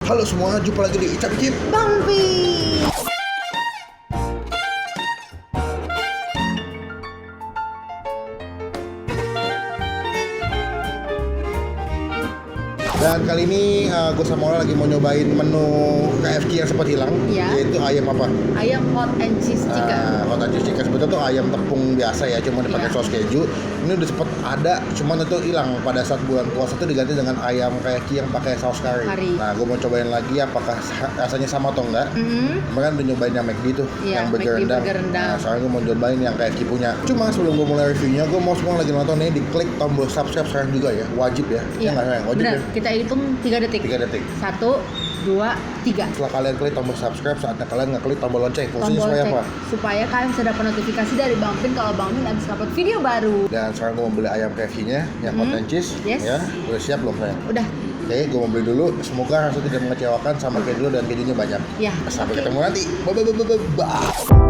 Halo semua, jumpa lagi di Icap Icip Bang Pi. Dan kali ini gue sama Ola lagi mau nyobain menu KFC yang sempat hilang, Iya. yaitu ayam apa? Ayam hot and cheese chicken. Hot and cheese chicken. Sebetulnya tuh ayam tepung biasa ya, cuma dipakai Iya. saus keju. Ini udah sempat ada, cuman itu hilang pada saat bulan puasa tuh diganti dengan ayam KFC yang pakai saus kari. Nah, gue mau cobain lagi apakah rasanya sama atau enggak. Kemarin udah nyobain yang McD tuh, Iya, yang burger McD rendang. burger rendang. Nah, soalnya gue mau cobain yang KFC punya. Cuma sebelum gue mulai reviewnya, gue mau semua lagi nonton nih, diklik tombol subscribe sekarang juga ya, wajib ya. Iya. Nggak sayang? Wajib Benar, ya. kita hitung 3 detik. 3 detik. 1, 2, 3. Setelah kalian klik tombol subscribe, saatnya kalian ngeklik tombol lonceng. Fungsinya Tombol supaya cek apa? supaya kalian bisa dapat notifikasi dari Bang Pin kalau Bang Pin habis dapat video baru. Dan sekarang gue mau beli ayam KFC-nya yang hot and cheese. Yes. Ya, udah siap belum sayang? Udah. Oke, gue mau beli dulu. Semoga hasil tidak mengecewakan sama keju dan kejunya banyak. Ya. Sampai Oke. ketemu nanti. Bye.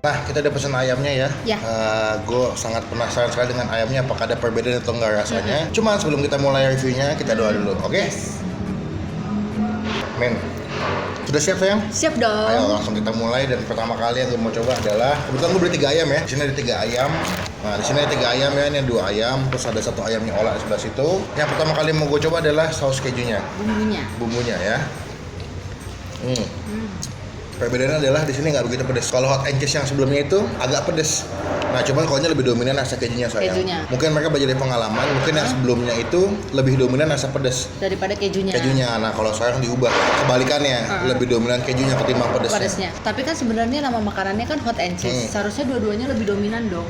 Nah, kita udah pesen ayamnya ya. Ya. Gue sangat penasaran sekali dengan ayamnya, apakah ada perbedaan atau enggak rasanya. Cuma sebelum kita mulai reviewnya, kita doa dulu, oke? Men, sudah siap sayang? Siap dong. Ayo langsung kita mulai, dan pertama kali yang gue mau coba adalah kebetulan gue beli 3 ayam ya. Di sini ada 3 ayam. Nah, di sini ada 3 ayam ya, ini ada 2 ayam, terus ada 1 ayamnya Ola di sebelah situ. Yang pertama kali mau gue coba adalah saus kejunya, Bumbunya. ya. Perbedaannya adalah di sini nggak begitu pedas. Kalau hot and cheese yang sebelumnya itu agak pedas. Nah, cuman kalau lebih dominan rasa kejunya sayang. Kejunya. Mungkin mereka belajar dari pengalaman, mungkin yang sebelumnya itu lebih dominan rasa pedas. Daripada kejunya. Nah, kalau sekarang diubah kebalikannya, lebih dominan kejunya ketimbang pedasnya. Tapi kan sebenarnya nama makanannya kan hot and cheese. Seharusnya dua-duanya lebih dominan dong.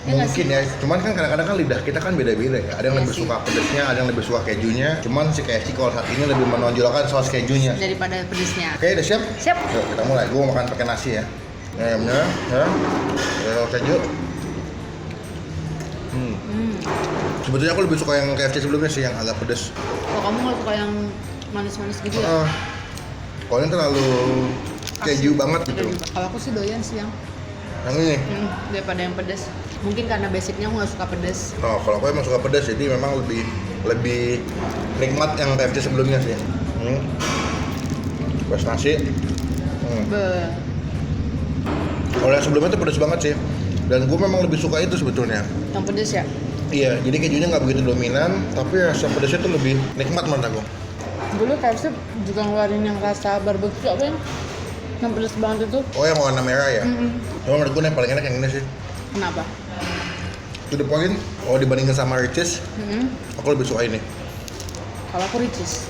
Ya nggak Mungkin sih? ya, cuman kan kadang-kadang kan lidah kita kan beda-beda ya. Ada yang Iya lebih sih. suka pedasnya, ada yang lebih suka kejunya. Cuman si KFC kalau saat ini lebih menonjolkan saus kejunya. Daripada pedesnya. Oke, udah siap? Siap. Yuk, kita mulai. Gue mau makan pakai nasi ya. Ayamnya, ya. Saus keju. Sebetulnya aku lebih suka yang KFC sebelumnya sih, yang agak pedas. Kalau kamu nggak suka yang manis-manis gitu ya? Kalau ini terlalu keju banget gitu. Kalau aku sih doyan sih Yang ini. daripada yang pedas. Mungkin karena basicnya aku nggak suka pedas. Oh, kalau aku emang suka pedas, jadi memang lebih nikmat yang KFC sebelumnya sih. Pas nasi. Kalau yang sebelumnya tuh pedas banget sih. Dan gue memang lebih suka itu sebetulnya. Yang pedas ya? Iya, jadi kejunya nggak begitu dominan, tapi rasa pedasnya tuh lebih nikmat menurut aku. Dulu KFC juga ngeluarin yang rasa barbecue apa yang pedas banget itu. Oh, yang warna merah ya? Cuma menurut gue yang paling enak yang ini sih. Kenapa? To the point, kalau dibandingkan sama Richeese, aku lebih suka ini. Kalau aku Richeese.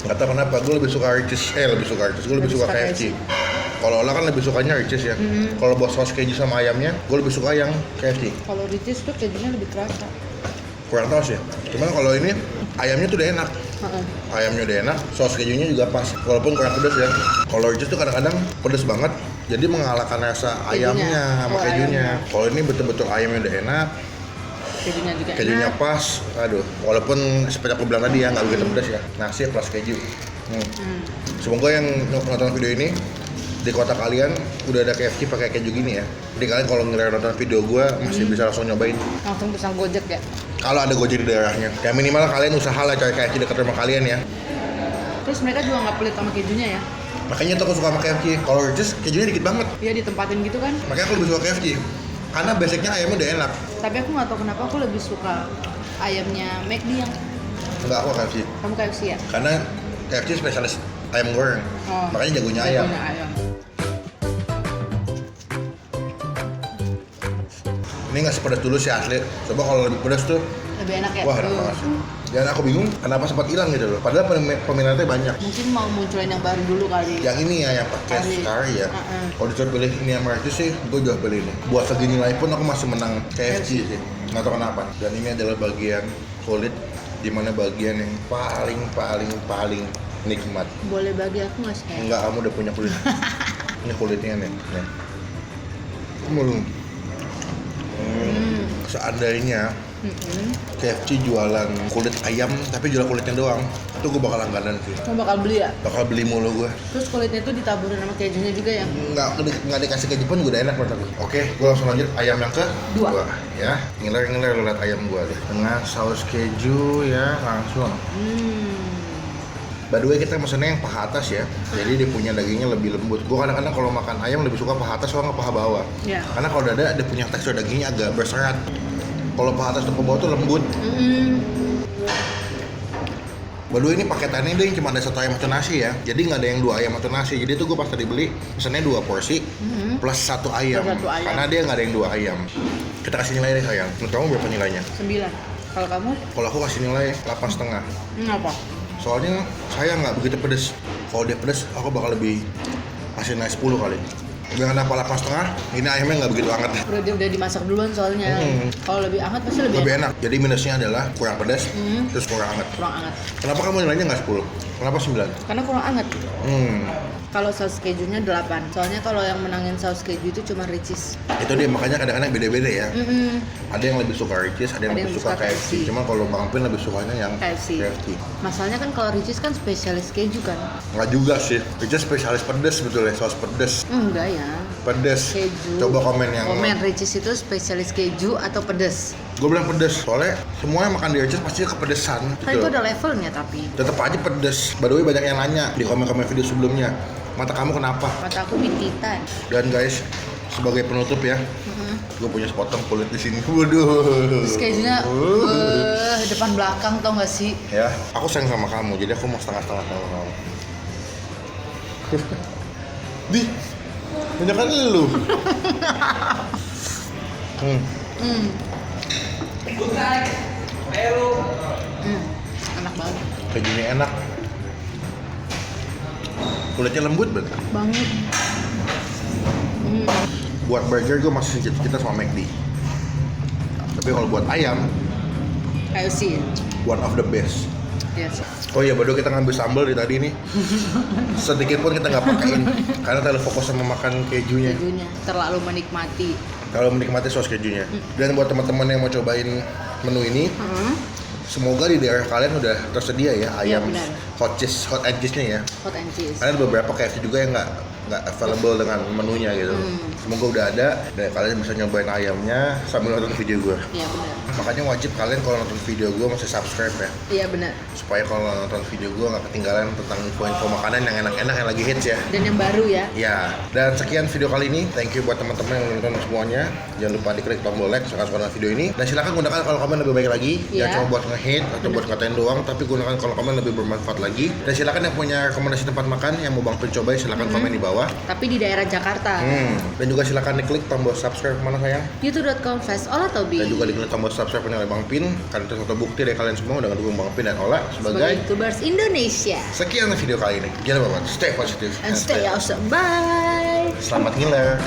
Nggak tahu kenapa, gue lebih suka Richeese, gue lebih suka KFC. Kalau Ola kan lebih sukanya Richeese ya. Kalau buat saus keju sama ayamnya, gue lebih suka yang KFC. Kalau Richeese tuh kejunya lebih kerasa. Kurang tahu sih. Cuman kalau ini, ayamnya tuh udah enak. Ayamnya udah enak, saus kejunya juga pas. Walaupun kurang pedas ya. Kalau Richeese tuh kadang-kadang pedas banget, jadi mengalahkan rasa ayamnya sama kejunya. Kalau ini betul-betul ayamnya udah enak, kejunya juga kejunya enak. pas. Aduh, walaupun seperti aku bilang tadi ya nggak begitu pedas ya. Nasi plus keju. Semoga yang nonton video ini di kota kalian udah ada KFC pakai keju gini ya. Jadi kalian kalau nonton video gue masih bisa langsung nyobain. Langsung pesan Gojek ya. Kalau ada Gojek di daerahnya. Kayak minimal kalian usaha lah cari KFC dekat rumah kalian ya. Terus mereka juga nggak pelit sama kejunya ya. Makanya tuh aku suka sama KFC. Kalau Richeese kejunya dikit banget. Iya ditempatin gitu kan. Makanya aku lebih suka KFC. Karena basicnya ayamnya udah enak. Tapi aku nggak tahu kenapa aku lebih suka ayamnya McD yang. Enggak, aku KFC. Kamu KFC ya? Karena KFC spesialis ayam goreng. Oh, Makanya jagonya ayam. ayam. Ini nggak sepedas dulu sih asli. Coba kalau lebih pedas tuh, Lebih enak ya? wah enak banget sih. Dan aku bingung kenapa sempat hilang gitu loh. Padahal peminatnya banyak. Mungkin mau munculin yang baru dulu kali. Yang ini ya, yang pakai Kari. kari ya. Kalau disuruh pilih ini sama itu sih, gue juga pilih ini. Buat segi nilai pun aku masih menang KFC sih. Nggak tahu kenapa. Dan ini adalah bagian kulit, dimana bagian yang paling nikmat. Boleh bagi aku nggak sih? Enggak, kamu udah punya kulit. Ini kulitnya nih. Seandainya KFC jualan kulit ayam tapi jual kulitnya doang, itu gue bakal langganan sih. Kamu bakal beli ya? Bakal beli mulu gue. Terus kulitnya tuh ditaburin sama kejunya juga ya? Nggak dikasih keju pun udah enak menurut aku. Oke, gue langsung lanjut ayam yang ke Dua. ya. Ngiler lu liat ayam gue deh dengan saus keju ya langsung. By the way, kita mesennya yang paha atas ya. Jadi dia punya dagingnya lebih lembut. Gue kadang-kadang kalau makan ayam lebih suka paha atas soalnya paha bawah. Iya. Karena kalau dada dia punya tekstur dagingnya agak berserat. Kalau paha atas atau paha bawah tuh lembut. By the way, ini paketannya dia cuma ada satu ayam atau nasi ya. Jadi nggak ada yang dua ayam atau nasi. Jadi tuh gue pas tadi beli pesennya 2 porsi plus 1 ayam. Plus 1 ayam. Karena dia nggak ada yang 2 ayam. Kita kasih nilai deh sayang. Menurut kamu berapa nilainya? 9. Kalau kamu? Kalau aku kasih nilai 8,5. Apa? Soalnya saya nggak begitu pedes. Kalau dia pedes, aku bakal lebih kasih nilai 10 kali. Dengan apa 8,5, ini ayamnya nggak begitu hangat. Udah dimasak duluan soalnya. Kalau lebih hangat pasti lebih Lebih enak. Jadi minusnya adalah kurang pedas, terus kurang hangat. Kurang hangat. Kenapa kamu nilainya nggak 10? Kenapa 9? Karena kurang hangat. Kalau saus kejunya 8. Soalnya kalau yang menangin saus keju itu cuma Richeese. Itu dia, makanya kadang-kadang beda-beda ya. Ada yang lebih suka Richeese, ada yang lebih suka KFC. Cuma kalau Bang Pin lebih sukanya yang KFC. Masalahnya kan kalau Richeese kan spesialis keju kan? Nggak juga sih. Richeese spesialis pedas sebetulnya, saus pedas. Enggak ya. Pedas. Keju. Coba komen yang Richeese itu spesialis keju atau pedas? Gue bilang pedas, soalnya semua yang makan di Richeese pasti kepedesan. Kan itu ada levelnya tapi. Tetap aja pedas. By the way, banyak yang nanya di komen-komen video sebelumnya, mata kamu kenapa? Mata aku bintitan. Dan guys, sebagai penutup ya, gue punya sepotong kulit di sini. Waduh. Terus kejunya depan belakang tau gak sih? Ya, aku sayang sama kamu, jadi aku mau setengah-setengah sama kamu. Di, banyak kan lu. Enak banget. Kejunya enak. Kulitnya lembut banget. Buat burger gue masih cita-cita sama McD. Tapi kalau buat ayam, KFC ya? one of the best. Yes. Oh iya, baru kita ngambil sambal di tadi nih. Sedikit pun kita nggak pakein karena terlalu fokus sama makan kejunya. Kejunya terlalu menikmati. Kalau menikmati saus kejunya. Dan buat teman-teman yang mau cobain menu ini, semoga di daerah kalian udah tersedia ya ayam benar. hot and cheese-nya ya. Hot and cheese. Karena ada beberapa KFC juga yang nggak available dengan menunya gitu. Semoga udah ada dan kalian bisa nyobain ayamnya sambil nonton video gue. Iya benar. Makanya wajib kalian kalau nonton video gue masih subscribe ya. Iya benar. Supaya kalau nonton video gue nggak ketinggalan tentang info-info makanan yang enak-enak yang lagi hits ya. Dan yang baru ya. Ya, dan sekian video kali ini. Thank you buat teman-teman yang nonton semuanya. Jangan lupa diklik tombol like suka-suka video ini. Dan silakan gunakan kalau komen lebih baik lagi. Iya. Jangan cuma buat nge-hate atau buat ngatain doang, tapi gunakan kalau komen lebih bermanfaat lagi. Dan silakan yang punya rekomendasi tempat makan yang mau Bang Pin cobain silakan komen di bawah. Tapi di daerah Jakarta. Dan juga silakan diklik tombol subscribe mana sayang. youtube.com/olatobi. Dan juga diklik tombol subscribe oleh Bang Pin. Karena itu satu bukti dari kalian semua udah ngedukung Bang Pin dan Ola sebagai YouTubers Indonesia. sekian video kali ini. Jangan lupa stay positive And stay awesome. Bye. Selamat ngiler.